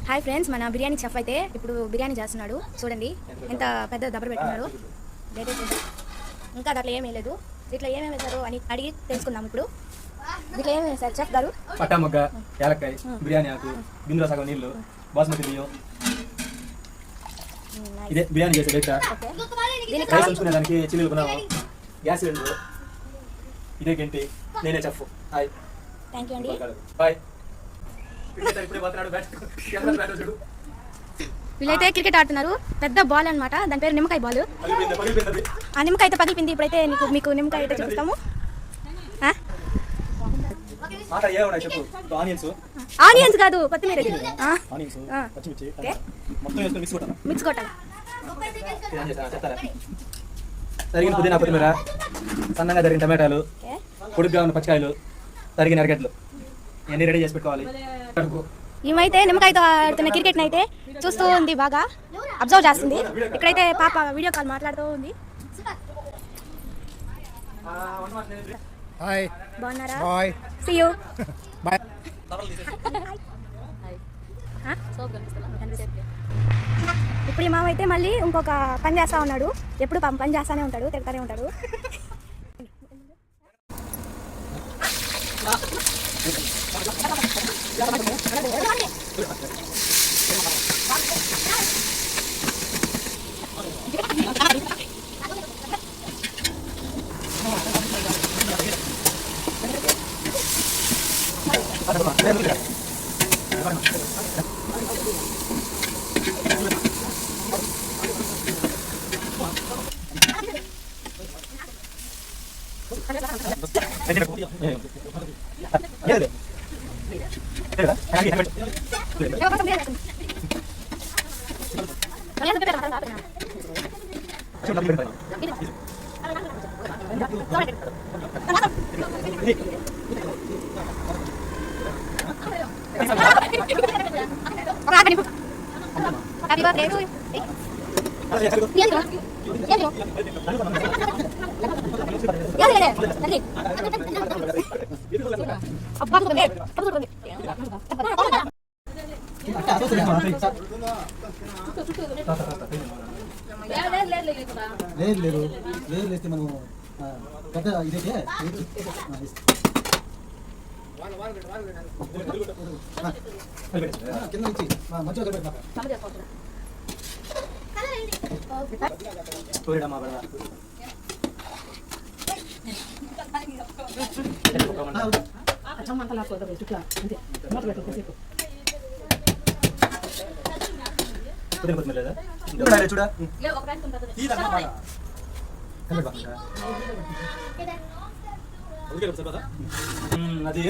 Hi friends, మన biryani chef అయితే ఇప్పుడు బిర్యానీ చేస్తున్నాడు. చూడండి ఎంత పెద్ద దబ్బర పెట్టున్నాడు. ఇంకా దాంట్లో ఏమీ లేదు. దీంట్లో ఏమేమి వేశారు అని అడిగి తెలుసుకుందాం. ఇప్పుడు దీంట్లో ఏమేమి వేశారు చెఫ్ గారు? పట్టా మొగ్గ, యాలక్కాయ, బిర్యానీ ఆకు, బిందులో సగం నీళ్ళు, బాస్మతి బియ్యం. ఇదే బిర్యానీ చేసే బయట రైస్ ఉంచుకునేదానికి చిల్లులు కొన్నాము. గ్యాస్ సిలిండర్, ఇదే గంటి, నేనే చెఫ్. హాయ్, థ్యాంక్ యూ అండి. బాయ్. వీళ్ళైతే క్రికెట్ ఆడుతున్నారు. పెద్ద బాల్ అనమాట, దాని పేరు నిమ్మకాయ బాల్. ఆ నిమ్మకాయ అయితే పగిలిపోయింది. ఇప్పుడైతే మీకు నిమ్మకాయ అయితే చూపిస్తాము. ఆనియన్స్ కాదు, కొత్తిమీర. మిక్స్ కొట్టాలి. తరిగిన పుదీనా, కొత్తిమీర, సన్నగా తరిగిన టమాటాలు, పొడుగ్గా ఉన్న పచ్చికాయలు, తరిగిన ఎరగడ్లు ఇవన్నీ రెడీ చేసి పెట్టుకోవాలి. ఈమైతే నిమ్మకాయతో ఆడుతున్న క్రికెట్ అయితే చూస్తూ ఉంది, బాగా అబ్జర్వ్ చేస్తుంది. ఇక్కడైతే పాప వీడియో కాల్ మాట్లాడుతూ ఉంది. హాయ్, బాగున్నారా? Bye, see you, bye. ఇప్పుడు ఈ మామ అయితే మళ్ళీ ఇంకొక పని చేస్తా ఉన్నాడు. ఎప్పుడు పని చేస్తానే ఉంటాడు, తిడతానే ఉంటాడు. లేదు లేస్తే మనం పెద్ద ఇదైతే కింద నుంచి మంచిగా చూడ అది